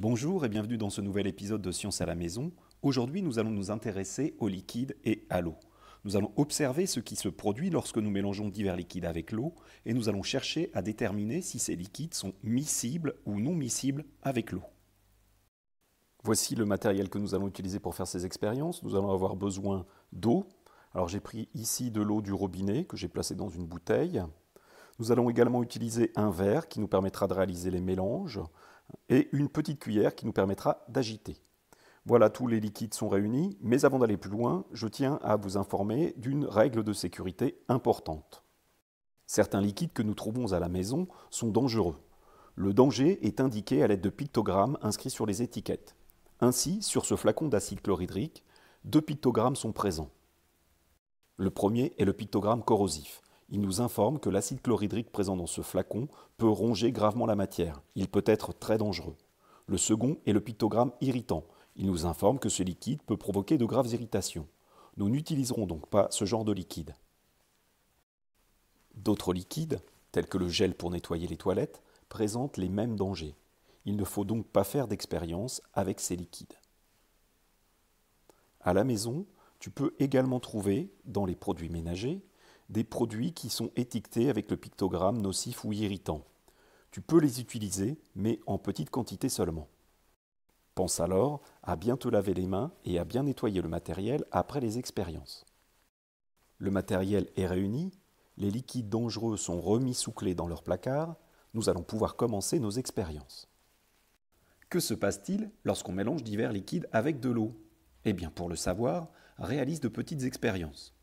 Bonjour et bienvenue dans ce nouvel épisode de Science à la maison. Aujourd'hui, nous allons nous intéresser au liquide et à l'eau. Nous allons observer ce qui se produit lorsque nous mélangeons divers liquides avec l'eau et nous allons chercher à déterminer si ces liquides sont miscibles ou non miscibles avec l'eau. Voici le matériel que nous allons utiliser pour faire ces expériences. Nous allons avoir besoin d'eau. Alors j'ai pris ici de l'eau du robinet que j'ai placée dans une bouteille. Nous allons également utiliser un verre qui nous permettra de réaliser les mélanges et une petite cuillère qui nous permettra d'agiter. Voilà, tous les liquides sont réunis, mais avant d'aller plus loin, je tiens à vous informer d'une règle de sécurité importante. Certains liquides que nous trouvons à la maison sont dangereux. Le danger est indiqué à l'aide de pictogrammes inscrits sur les étiquettes. Ainsi, sur ce flacon d'acide chlorhydrique, 2 pictogrammes sont présents. Le premier est le pictogramme corrosif. Il nous informe que l'acide chlorhydrique présent dans ce flacon peut ronger gravement la matière. Il peut être très dangereux. Le second est le pictogramme irritant. Il nous informe que ce liquide peut provoquer de graves irritations. Nous n'utiliserons donc pas ce genre de liquide. D'autres liquides, tels que le gel pour nettoyer les toilettes, présentent les mêmes dangers. Il ne faut donc pas faire d'expérience avec ces liquides. À la maison, tu peux également trouver, dans les produits ménagers, des produits qui sont étiquetés avec le pictogramme nocif ou irritant. Tu peux les utiliser, mais en petite quantité seulement. Pense alors à bien te laver les mains et à bien nettoyer le matériel après les expériences. Le matériel est réuni, les liquides dangereux sont remis sous clé dans leur placard, nous allons pouvoir commencer nos expériences. Que se passe-t-il lorsqu'on mélange divers liquides avec de l'eau ? Eh bien, pour le savoir, réalise de petites expériences.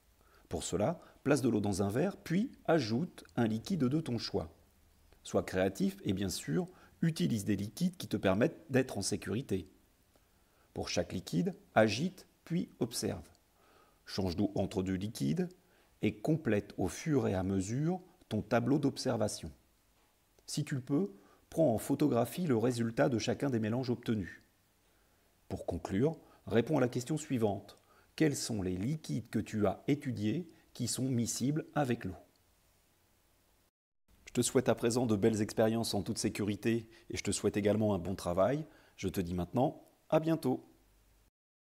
Pour cela, place de l'eau dans un verre, puis ajoute un liquide de ton choix. Sois créatif et bien sûr, utilise des liquides qui te permettent d'être en sécurité. Pour chaque liquide, agite puis observe. Change d'eau entre deux liquides et complète au fur et à mesure ton tableau d'observation. Si tu le peux, prends en photographie le résultat de chacun des mélanges obtenus. Pour conclure, réponds à la question suivante. Quels sont les liquides que tu as étudiés qui sont miscibles avec l'eau ? Je te souhaite à présent de belles expériences en toute sécurité et je te souhaite également un bon travail. Je te dis maintenant à bientôt.